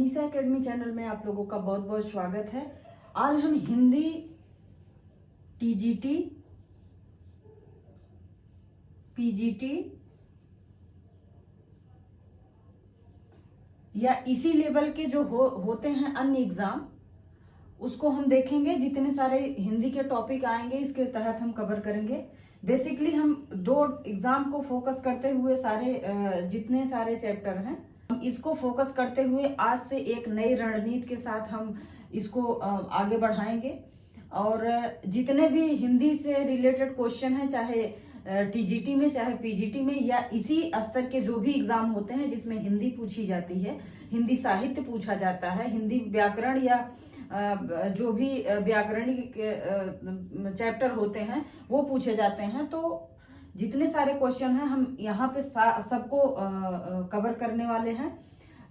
Anisa academy channel में आप लोगों का बहुत बहुत स्वागत है। आज हम हिंदी टीजीटी, पीजीटी या इसी लेवल के जो होते हैं अन्य एग्जाम, उसको हम देखेंगे। जितने सारे हिंदी के टॉपिक आएंगे इसके तहत हम कवर करेंगे। बेसिकली हम दो एग्जाम को फोकस करते हुए जितने सारे चैप्टर हैं इसको फोकस करते हुए आज से एक नई रणनीति के साथ हम इसको आगे बढ़ाएंगे। और जितने भी हिंदी से रिलेटेड क्वेश्चन हैं, चाहे टीजीटी में चाहे पीजीटी में या इसी स्तर के जो भी एग्जाम होते हैं जिसमें हिंदी पूछी जाती है, हिंदी साहित्य पूछा जाता है, हिंदी व्याकरण या जो भी व्याकरणिक चैप्टर होते हैं वो पूछे जाते हैं, तो जितने सारे क्वेश्चन हैं हम यहाँ पे सबको कवर करने वाले हैं।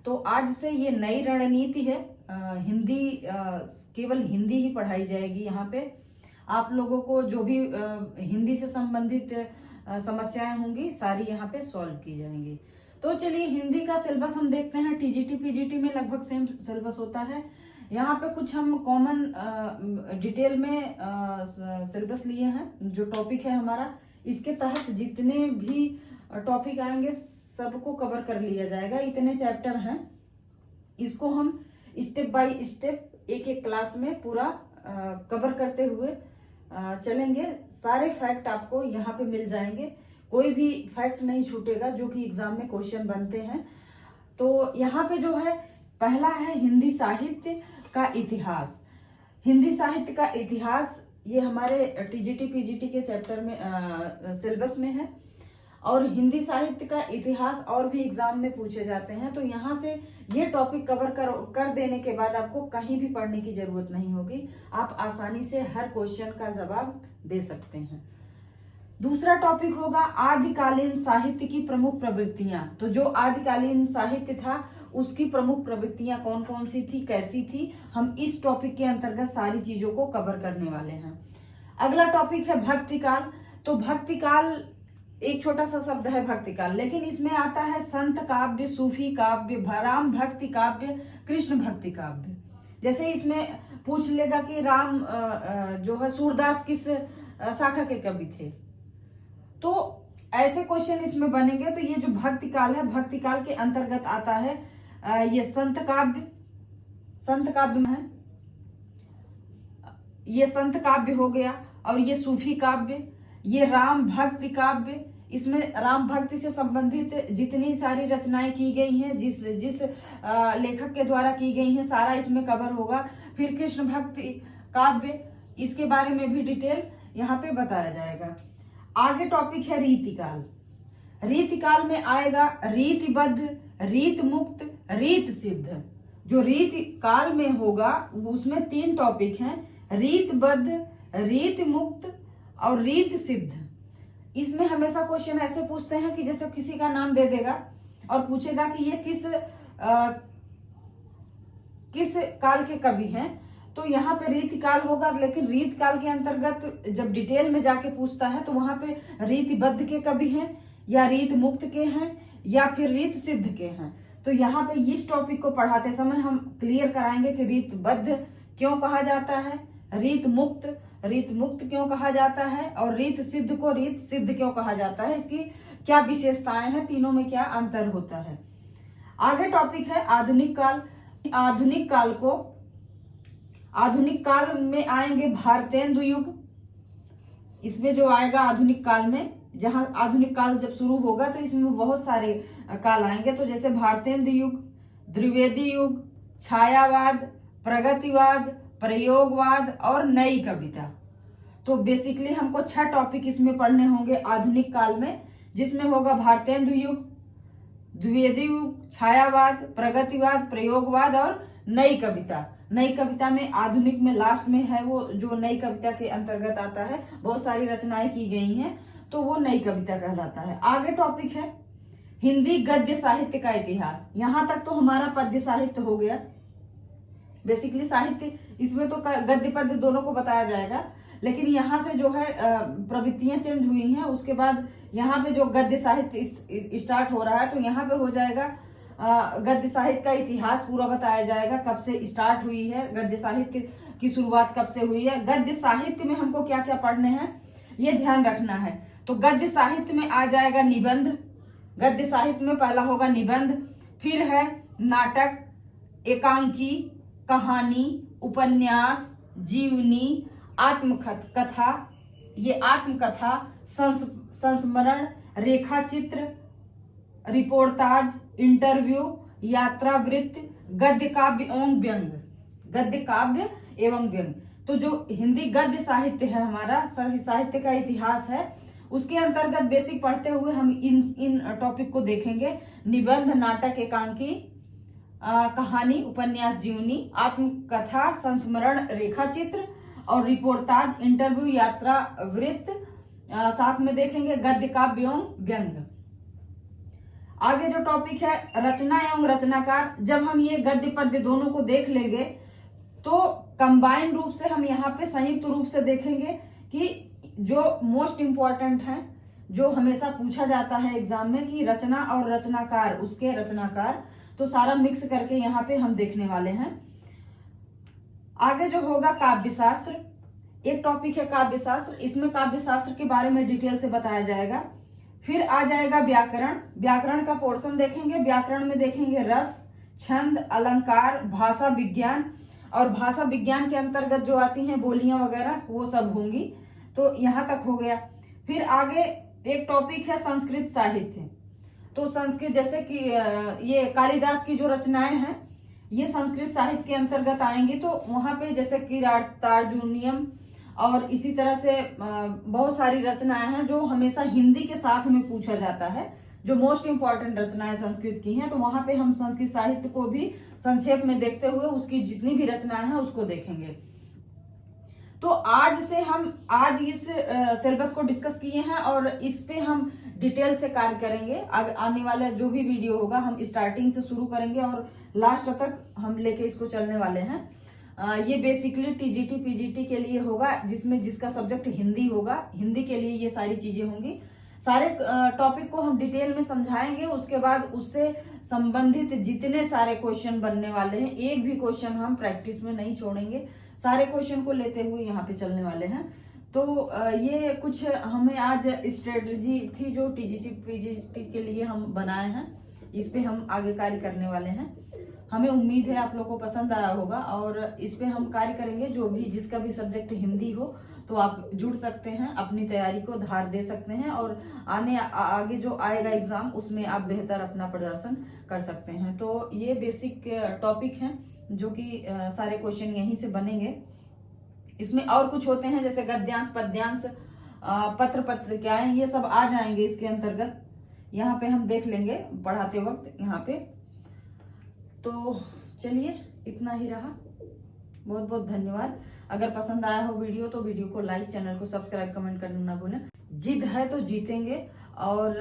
तो आज से ये नई रणनीति है। हिंदी केवल हिंदी ही पढ़ाई जाएगी। यहाँ पे आप लोगों को जो भी हिंदी से संबंधित समस्याएं होंगी सारी यहाँ पे सॉल्व की जाएंगी। तो चलिए हिंदी का सिलेबस हम देखते हैं। टीजीटी पीजीटी में लगभग सेम सिलेबस होता है। यहाँ पे कुछ हम कॉमन डिटेल में सिलेबस लिए हैं। जो टॉपिक है हमारा, इसके तहत जितने भी टॉपिक आएंगे सबको कवर कर लिया जाएगा। इतने चैप्टर हैं, इसको हम स्टेप बाय स्टेप एक एक क्लास में पूरा कवर करते हुए चलेंगे। सारे फैक्ट आपको यहाँ पे मिल जाएंगे, कोई भी फैक्ट नहीं छूटेगा जो कि एग्जाम में क्वेश्चन बनते हैं। तो यहाँ पे जो है पहला है हिंदी साहित्य का इतिहास। हिंदी साहित्य का इतिहास ये हमारे टीजीटी पीजीटी के चैप्टर में सिलेबस में है। और हिंदी साहित्य का इतिहास और भी एग्जाम में पूछे जाते हैं। तो यहाँ से ये टॉपिक कवर कर देने के बाद आपको कहीं भी पढ़ने की जरूरत नहीं होगी, आप आसानी से हर क्वेश्चन का जवाब दे सकते हैं। दूसरा टॉपिक होगा आदिकालीन साहित्य की प्रमुख प्रवृत्तियां। तो जो आदिकालीन साहित्य था उसकी प्रमुख प्रवृत्तियां कौन कौन सी थी, कैसी थी, हम इस टॉपिक के अंतर्गत सारी चीजों को कवर करने वाले हैं। अगला टॉपिक है भक्तिकाल। तो भक्तिकाल एक छोटा सा शब्द है भक्तिकाल, लेकिन इसमें आता है संत काव्य, सूफी काव्य, राम भक्ति काव्य, कृष्ण भक्ति काव्य। जैसे इसमें पूछ लेगा कि राम जो है सूरदास किस शाखा के कवि थे, तो ऐसे क्वेश्चन इसमें बनेंगे। तो ये जो भक्तिकाल है, भक्तिकाल के अंतर्गत आता है ये संत काव्य में है, ये संत काव्य हो गया। और ये सूफी काव्य, ये राम भक्ति काव्य। इसमें राम भक्ति से संबंधित जितनी सारी रचनाएं की गई हैं, जिस लेखक के द्वारा की गई हैं, सारा इसमें कवर होगा। फिर कृष्ण भक्ति काव्य, इसके बारे में भी डिटेल यहाँ पे बताया जाएगा। आगे टॉपिक है रीतिकाल। रीतिकाल में आएगा रीतिबद्ध, रीत मुक्त, रीत सिद्ध। जो रीतिकाल में होगा उसमें 3 टॉपिक हैं, रीतबद्ध, रीत मुक्त और रीत सिद्ध। इसमें हमेशा क्वेश्चन ऐसे पूछते हैं कि जैसे किसी का नाम दे देगा और पूछेगा कि ये किस काल के कवि हैं। तो यहाँ पे रीतिकाल होगा, लेकिन रीतकाल के अंतर्गत जब डिटेल में जाके पूछता है तो वहां पे रीतिबद्ध के कवि हैं या रीत मुक्त के हैं या फिर रीत सिद्ध के हैं। तो यहाँ पे इस टॉपिक को पढ़ाते समय हम क्लियर कराएंगे कि रीतबद्ध क्यों कहा जाता है, रीत मुक्त क्यों कहा जाता है और रीत सिद्ध को रीत सिद्ध क्यों कहा जाता है, इसकी क्या विशेषताएं हैं, तीनों में क्या अंतर होता है। आगे टॉपिक है आधुनिक काल। आधुनिक काल में आएंगे भारतेंदु युग। इसमें जो आएगा आधुनिक काल में, जहां आधुनिक काल जब शुरू होगा तो इसमें बहुत सारे काल आएंगे। तो जैसे भारतेंदु युग, द्विवेदी युग, छायावाद, प्रगतिवाद, प्रयोगवाद और नई कविता। तो बेसिकली हमको 6 टॉपिक इसमें पढ़ने होंगे आधुनिक काल में, जिसमें होगा भारतेंदु युग, द्विवेदी युग, छायावाद, प्रगतिवाद, प्रयोगवाद और नई कविता। नई कविता में आधुनिक में लास्ट में है वो जो नई कविता के अंतर्गत आता है, बहुत सारी रचनाएं की गई हैं, तो वो नई कविता कहलाता है। आगे टॉपिक है हिंदी गद्य साहित्य का इतिहास। यहां तक तो हमारा पद्य साहित्य हो गया। बेसिकली साहित्य इसमें तो गद्य पद्य दोनों को बताया जाएगा, लेकिन यहाँ से जो है प्रवृत्तियां चेंज हुई हैं। उसके बाद यहाँ पे जो गद्य साहित्य स्टार्ट हो रहा है, तो यहाँ पे हो जाएगा गद्य साहित्य का इतिहास पूरा बताया जाएगा, कब से स्टार्ट हुई है गद्य साहित्य की शुरुआत कब से हुई है, गद्य साहित्य में हमको क्या क्या पढ़ने हैं ये ध्यान रखना है। तो गद्य साहित्य में आ जाएगा निबंध, गद्य साहित्य में पहला होगा निबंध, फिर है नाटक, एकांकी, कहानी, उपन्यास, जीवनी, आत्मकथा, ये आत्मकथा, संस्मरण, रेखाचित्र, रिपोर्टाज, इंटरव्यू, यात्रा वृत्त, गद्य काव्य एवं व्यंग, गद्य काव्य एवं व्यंग। तो जो हिंदी गद्य साहित्य है हमारा, साहित्य का इतिहास है, उसके अंतर्गत बेसिक पढ़ते हुए हम इन टॉपिक को देखेंगे। निबंध, नाटक, एकांकी, कहानी, उपन्यास, जीवनी, आत्मकथा, संस्मरण, रेखाचित्र और रिपोर्टाज, इंटरव्यू, यात्रा वृत्त, साथ में देखेंगे गद्य काव्य एवं व्यंग। आगे जो टॉपिक है रचना एवं रचनाकार, जब हम ये गद्य पद्य दोनों को देख लेंगे तो कंबाइंड रूप से हम यहाँ पे संयुक्त रूप से देखेंगे कि जो मोस्ट इंपॉर्टेंट है, जो हमेशा पूछा जाता है एग्जाम में कि रचना और रचनाकार, उसके रचनाकार, तो सारा मिक्स करके यहाँ पे हम देखने वाले हैं। आगे जो होगा काव्य शास्त्र, एक टॉपिक है काव्य शास्त्र, इसमें काव्य शास्त्र के बारे में डिटेल से बताया जाएगा। फिर आ जाएगा व्याकरण, व्याकरण का पोर्शन देखेंगे, व्याकरण में देखेंगे रस, छंद, अलंकार, भाषा विज्ञान, और भाषा विज्ञान के अंतर्गत जो आती हैं बोलियां वगैरह वो सब होंगी। तो यहाँ तक हो गया। फिर आगे एक टॉपिक है संस्कृत साहित्य, तो संस्कृत जैसे कि ये कालिदास की जो रचनाएं हैं ये संस्कृत साहित्य के अंतर्गत आएंगी। तो वहां पे जैसे कि तार्जुनियम और इसी तरह से बहुत सारी रचनाएं हैं जो हमेशा हिंदी के साथ में पूछा जाता है, जो मोस्ट इंपॉर्टेंट रचनाएं संस्कृत की हैं। तो वहां पे हम संस्कृत साहित्य को भी संक्षेप में देखते हुए उसकी जितनी भी रचनाएं हैं उसको देखेंगे। तो आज से हम आज इस सिलेबस को डिस्कस किए हैं और इस पे हम डिटेल से कार्य करेंगे। आने वाला जो भी वीडियो होगा हम स्टार्टिंग से शुरू करेंगे और लास्ट तक हम लेके इसको चलने वाले हैं। ये बेसिकली टीजीटी पीजीटी के लिए होगा, जिसमें जिसका सब्जेक्ट हिंदी होगा, हिंदी के लिए ये सारी चीजें होंगी। सारे टॉपिक को हम डिटेल में समझाएंगे, उसके बाद उससे संबंधित जितने सारे क्वेश्चन बनने वाले हैं, एक भी क्वेश्चन हम प्रैक्टिस में नहीं छोड़ेंगे, सारे क्वेश्चन को लेते हुए यहाँ पे चलने वाले हैं। तो ये कुछ हमें आज स्ट्रेटजी थी जो टीजीटी पीजीटी के लिए हम बनाए हैं, इस पे हम आगे कार्य करने वाले हैं। हमें उम्मीद है आप लोगों को पसंद आया होगा और इस पे हम कार्य करेंगे। जो भी जिसका भी सब्जेक्ट हिंदी हो तो आप जुड़ सकते हैं, अपनी तैयारी को धार दे सकते हैं और आगे जो आएगा एग्जाम उसमें आप बेहतर अपना प्रदर्शन कर सकते हैं। तो ये बेसिक टॉपिक हैं जो कि सारे क्वेश्चन यहीं से बनेंगे। इसमें और कुछ होते हैं जैसे गद्यांश, पद्यांश, पत्र, पत्रिकाएं, ये सब आ जाएंगे इसके अंतर्गत। यहाँ पे हम देख लेंगे पढ़ाते वक्त यहाँ पे। तो चलिए इतना ही रहा, बहुत बहुत धन्यवाद। अगर पसंद आया हो वीडियो तो वीडियो को लाइक, चैनल को सब्सक्राइब, कमेंट करना ना भूलें। जिद है तो जीतेंगे और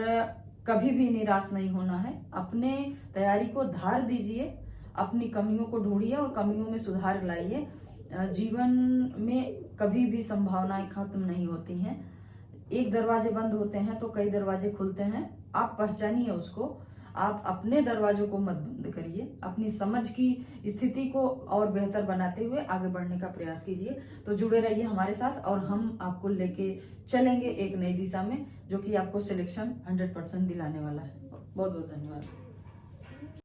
कभी भी निराश नहीं होना है। अपने तैयारी को धार दीजिए, अपनी कमियों को ढूंढिए और कमियों में सुधार लाइए। जीवन में कभी भी संभावनाएं खत्म नहीं होती हैं। एक दरवाजे बंद होते हैं तो कई दरवाजे खुलते हैं, आप पहचानिए उसको। आप अपने दरवाजों को मत बंद करिए, अपनी समझ की स्थिति को और बेहतर बनाते हुए आगे बढ़ने का प्रयास कीजिए। तो जुड़े रहिए हमारे साथ और हम आपको लेके चलेंगे एक नई दिशा में, जो कि आपको सिलेक्शन 100% दिलाने वाला है। बहुत बहुत धन्यवाद।